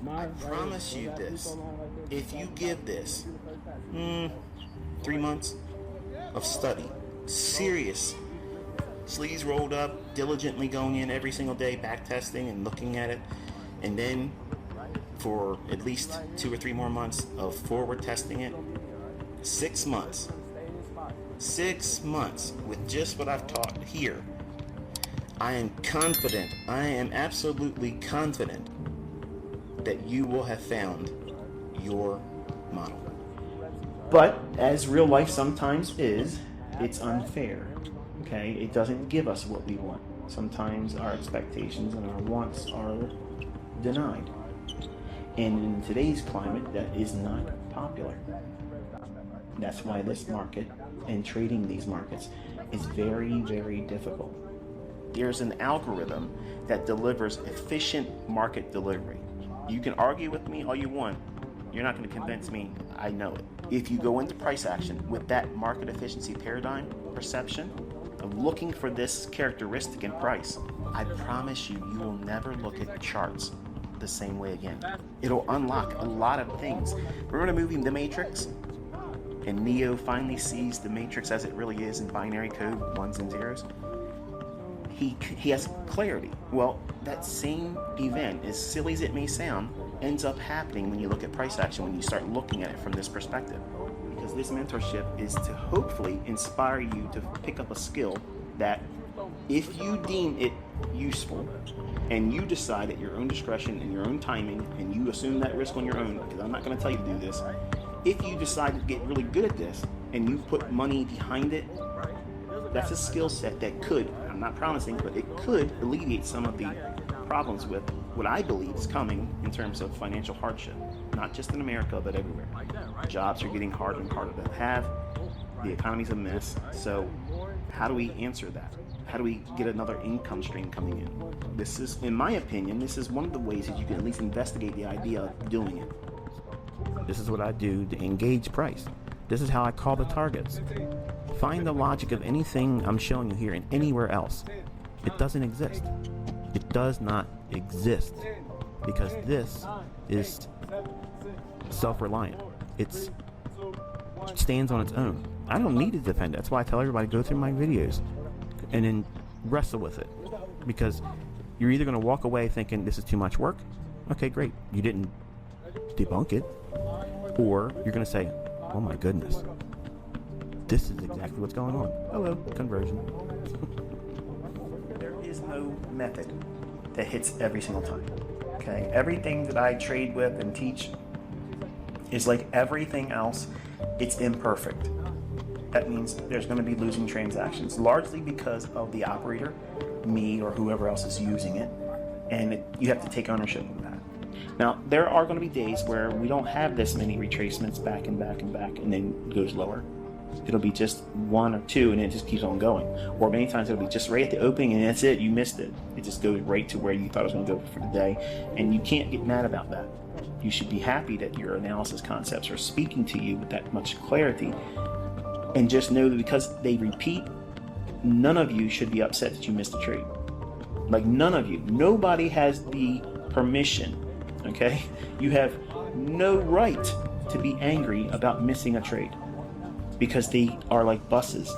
I promise you this. If you give this 3 months of study, serious, sleeves rolled up, diligently going in every single day, back testing and looking at it, and then for at least 2 or 3 more months of forward testing it, 6 months. 6 months with just what I've taught here. I am confident, I am absolutely confident that you will have found your model. But as real life sometimes is, it's unfair. Okay? It doesn't give us what we want. Sometimes our expectations and our wants are denied. And in today's climate, that is not popular. That's why this market and trading these markets is very, very difficult. There's an algorithm that delivers efficient market delivery. You can argue with me all you want. You're not going to convince me I know it. If you go into price action with that market efficiency paradigm perception of looking for this characteristic in price, I promise you, you will never look at charts the same way again. It'll unlock a lot of things. Remember the movie The Matrix? And Neo finally sees the Matrix as it really is in binary code, ones and zeros. He has clarity. Well, that same event, as silly as it may sound, ends up happening when you look at price action, when you start looking at it from this perspective. Because this mentorship is to hopefully inspire you to pick up a skill that, if you deem it useful, and you decide at your own discretion and your own timing, and you assume that risk on your own, because I'm not going to tell you to do this, if you decide to get really good at this, and you put money behind it, that's a skill set that could, I'm not promising, but it could alleviate some of the problems with what I believe is coming in terms of financial hardship, not just in America, but everywhere. Jobs are getting harder and harder to have. The economy's a mess. So how do we answer that? How do we get another income stream coming in? This is, in my opinion, this is one of the ways that you can at least investigate the idea of doing it. This is what I do to engage price. This is how I call the targets. Find the logic of anything I'm showing you here and anywhere else. It doesn't exist. It does not exist, because this is self-reliant. It stands on its own. I don't need to defend it. That's why I tell everybody, go through my videos and then wrestle with it, because you're either going to walk away thinking this is too much work. Okay, great. You didn't debunk it. Or you're going to say, oh my goodness, this is exactly what's going on. Hello, conversion. There is no method that hits every single time. Okay, everything that I trade with and teach is like everything else. It's imperfect. That means there's going to be losing transactions, largely because of the operator, me or whoever else is using it, and you have to take ownership of that. Now, there are going to be days where we don't have this many retracements back and back and back, and then it goes lower. It'll be just 1 or 2, and it just keeps on going. Or many times it'll be just right at the opening, and that's it. You missed it. It just goes right to where you thought it was going to go for the day, and you can't get mad about that. You should be happy that your analysis concepts are speaking to you with that much clarity, and just know that because they repeat, none of you should be upset that you missed a trade. Like, none of you. Nobody has the permission, okay? You have no right to be angry about missing a trade, because they are like buses.